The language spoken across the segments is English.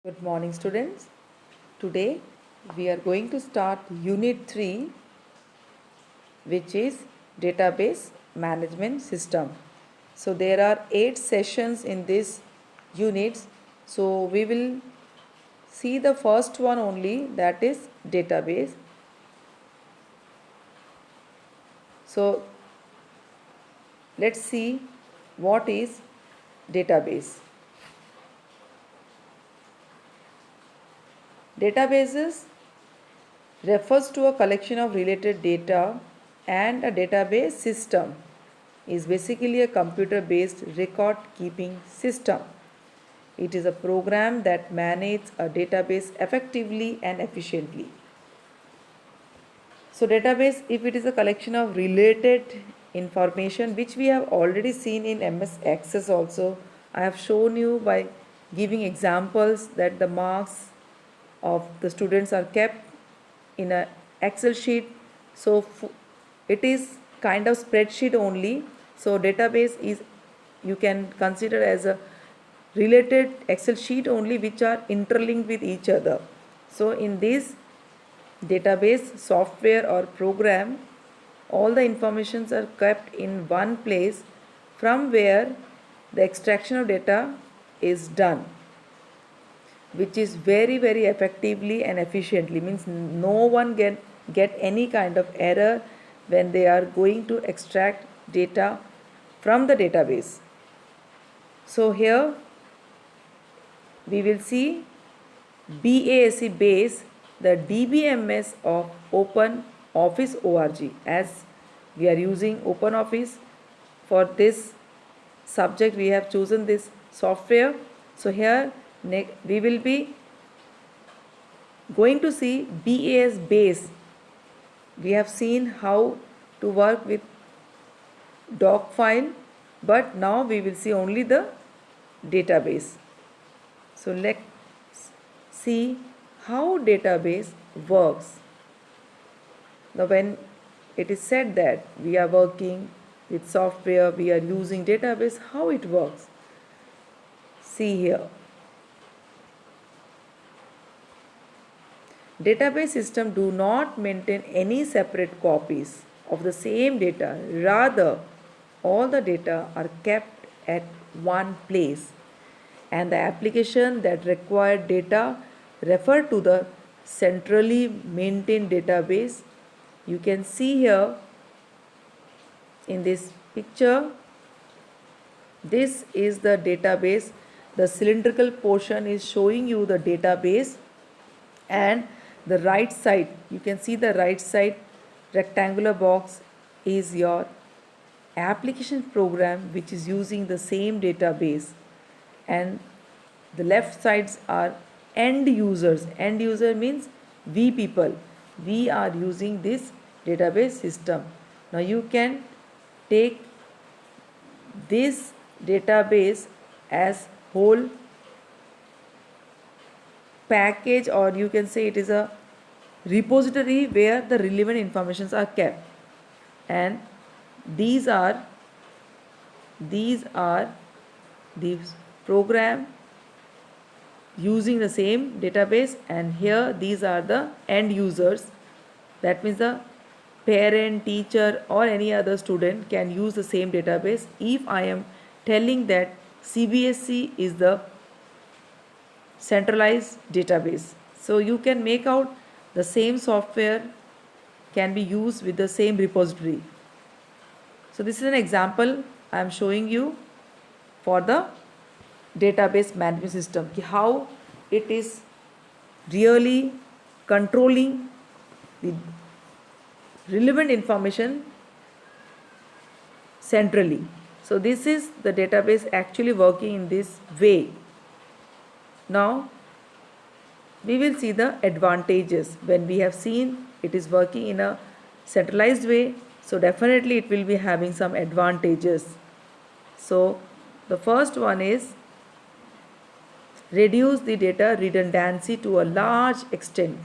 Good morning, students. Today we are going to start Unit 3, which is Database Management System. So, there are 8 sessions in this unit. So, we will see the first one only, that is database. So, let's see what is database. Databases refers to a collection of related data, and a database system is basically a computer based record keeping system. It is a program that manages a database effectively and efficiently. So database, if it is a collection of related information, which we have already seen in MS Access also, I have shown you by giving examples that the marks of the students are kept in a Excel sheet. So it is kind of spreadsheet only. So database is, you can consider as a related Excel sheet only, which are interlinked with each other. So in this database software or program, all the informations are kept in one place from where the extraction of data is done, which is very effectively and efficiently. Means no one can get any kind of error when they are going to extract data from the database. So here we will see BASE base, the DBMS of Open Office org, as we are using Open Office for this subject. We have chosen this software. So here we will be going to see BAS base. We have seen how to work with doc file, but now we will see only the database. So let's see how database works. Now when it is said that we are working with software, we are using database, how it works? See here. Database system do not maintain any separate copies of the same data. Rather, all the data are kept at one place, and the application that require data refer to the centrally maintained database. You can see here in this picture, this is the database. The cylindrical portion is showing you the database, and the right side, you can see the right side rectangular box is your application program which is using the same database, and the left sides are end users. End user means we people, we are using this database system. Now you can take this database as whole package, or you can say it is a repository where the relevant informations are kept, and these are the program using the same database, and here these are the end users. That means the parent, teacher or any other student can use the same database. If I am telling that CBSE is the centralized database, so you can make out the same software can be used with the same repository. So this is an example I am showing you for the database management system, how it is really controlling the relevant information centrally. So this is the database actually working in this way. Now we will see the advantages. When we have seen it is working in a centralized way, so definitely it will be having some advantages. So the first one is reduce the data redundancy to a large extent.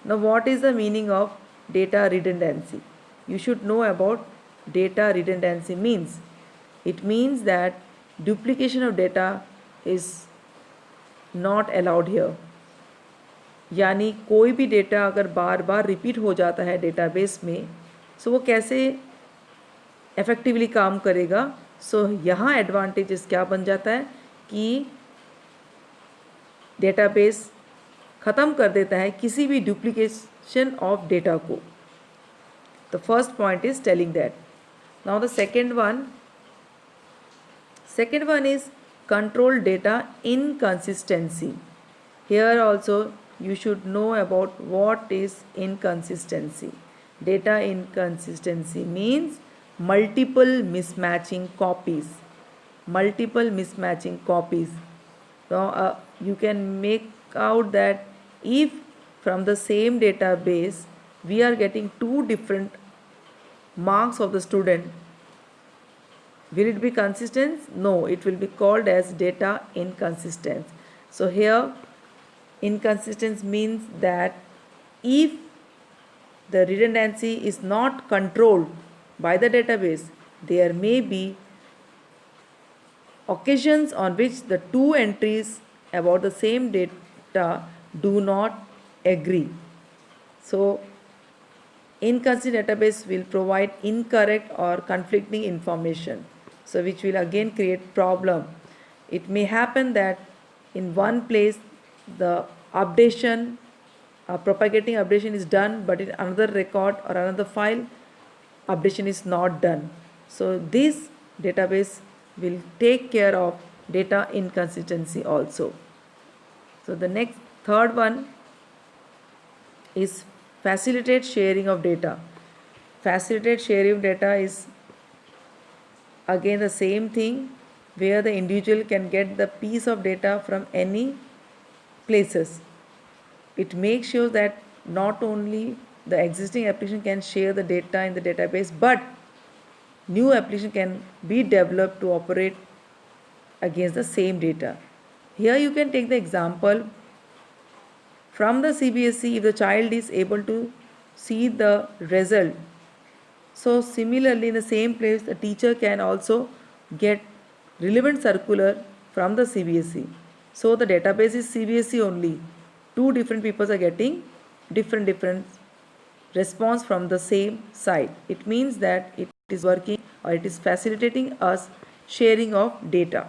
Now what is the meaning of data redundancy? You should know about data redundancy means. It means that duplication of data is not allowed here. यानी कोई भी data अगर बार बार repeat हो जाता है database में, सो वो कैसे इफ़ेक्टिवली काम करेगा. सो यहाँ एडवांटेजेस क्या बन जाता है कि डेटाबेस ख़त्म कर देता है किसी भी डुप्लीकेशन ऑफ डेटा को. The first point is telling that. Now the second one is control data inconsistency. Here also you should know about what is inconsistency. Data inconsistency means multiple mismatching copies. So you can make out that if from the same database we are getting two different marks of the student, will it be consistent? No, it will be called as data inconsistent. So here inconsistency means that if the redundancy is not controlled by the database, there may be occasions on which the two entries about the same data do not agree. So inconsistent database will provide incorrect or conflicting information, so which will again create problem. It may happen that in one place the updation, propagating updation is done, but in another record or another file updation is not done. So this database will take care of data inconsistency also. So the next third one is facilitate sharing of data. Facilitate sharing of data is again the same thing, where the individual can get the piece of data from any places. It makes sure that not only the existing application can share the data in the database, but new application can be developed to operate against the same data. Here you can take the example from the CBSE. If the child is able to see the result, so similarly in the same place the teacher can also get relevant circular from the CBSE. So the database is CBSE only. Two different people are getting different response from the same site. It means that it is working, or it is facilitating us sharing of data.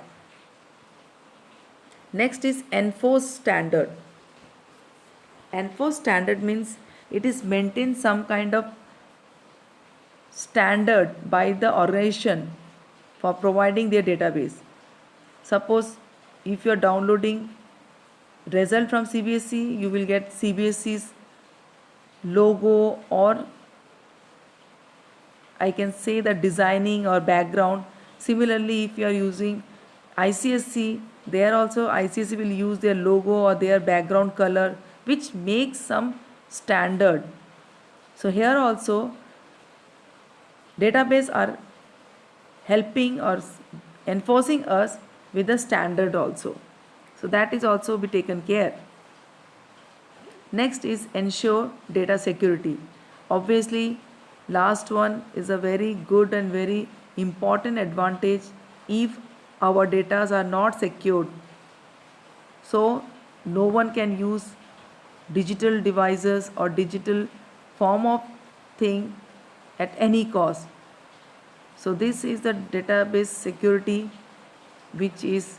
Next is enforce standard. Enforce standard means it is maintain some kind of standard by the organization for providing their database. Suppose if you are downloading result from CBSE, you will get CBSE's logo, or I can say the designing or background. Similarly, if you are using ICSE, there also ICSE will use their logo or their background color, which makes some standard. So here also database are helping or enforcing us with the standard also. So that is also be taken care. Next is ensure data security. Obviously, last one is a very good and very important advantage. If our data are not secured, so no one can use digital devices or digital form of thing at any cost. So this is the database security, which is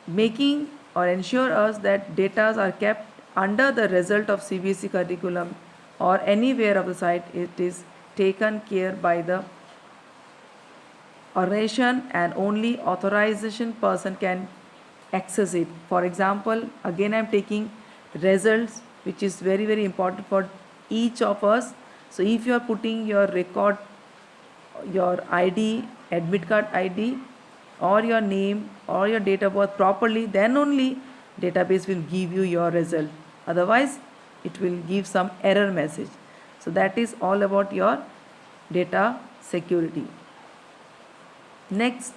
making or ensure us that data are kept under the result of CBSE curriculum or anywhere of the site. It is taken care by the organization, and only authorization person can access it. For example, again I am taking results, which is very important for each of us. So if you are putting your record, your ID, admit card ID, or your name or your date of birth properly, then only database will give you your result. Otherwise it will give some error message. So that is all about your data security. Next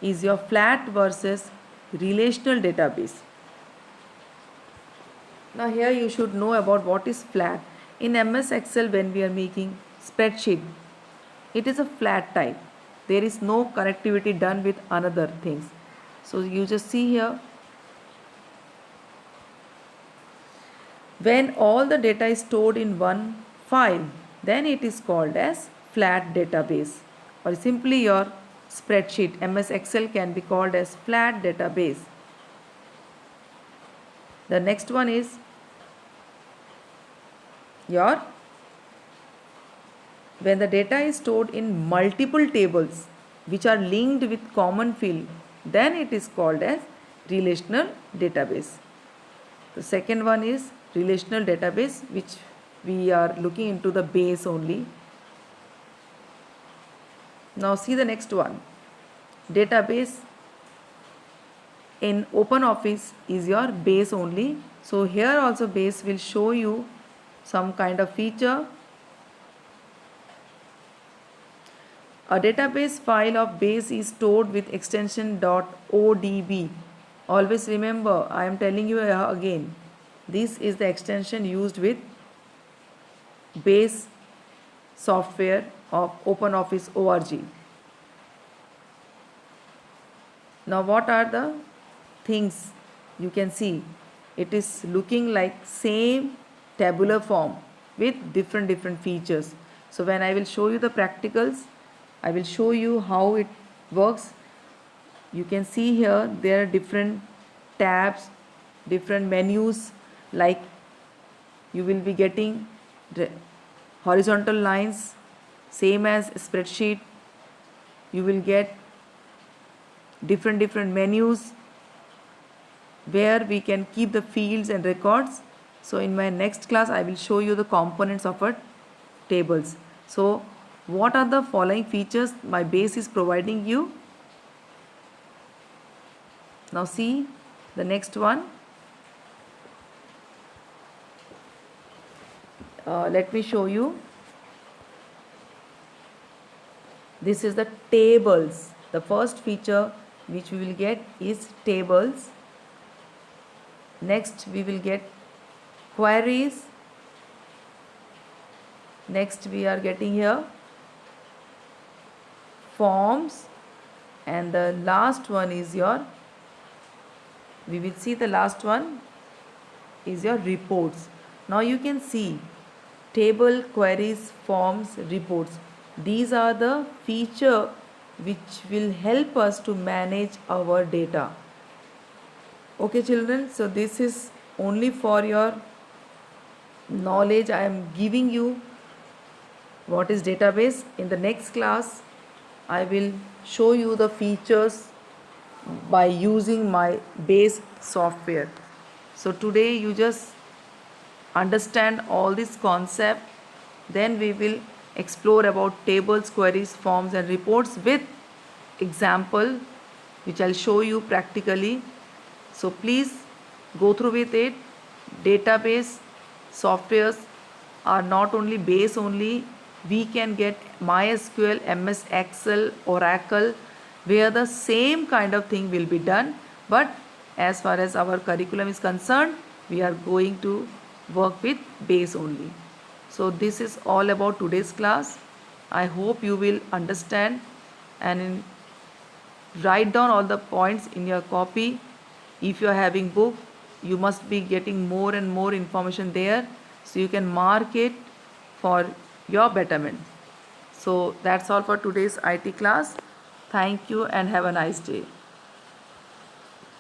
is your flat versus relational database. Now here you should know about what is flat. In MS Excel, when we are making spreadsheet, it is a flat type. There is no connectivity done with another things. So you just see here, when all the data is stored in one file, then it is called as flat database, or simply your spreadsheet. MS Excel can be called as flat database. The next one is your, when the data is stored in multiple tables which are linked with common field, then it is called as relational database. The second one is relational database, which we are looking into the base only. Now see the next one. Database in OpenOffice is your base only. So here also base will show you some kind of feature. A database file of base is stored with extension .odb. Always remember, I am telling you again, this is the extension used with base software of OpenOffice org. Now what are the things you can see? It is looking like same tabular form with different features. So when I will show you the practicals, I will show you how it works. You can see here there are different tabs, different menus, like you will be getting horizontal lines, same as spreadsheet. You will get different menus where we can keep the fields and records. So in my next class I will show you the components of a tables. So what are the following features my base is providing you? Now see the next one. Let me show you. This is the tables. The first feature which we will get is tables. Next we will get queries. Next we are getting here forms, and the last one is your, we will see the last one is your reports. Now you can see table, queries, forms, reports. These are the feature which will help us to manage our data. Okay children, so this is only for your knowledge. I am giving you what is database. In the next class I will show you the features by using my base software. So today you just understand all this concept, then we will explore about tables, queries, forms and reports with example which I'll show you practically. So please go through with it. Database softwares are not only base only, we can get MySQL, MS Excel, Oracle, where the same kind of thing will be done, but as far as our curriculum is concerned, we are going to work with base only. So this is all about today's class. I hope you will understand and write down all the points in your copy. If you are having book, you must be getting more and more information there, so you can mark it for your betterment. So that's all for today's IT class. Thank you and have a nice day.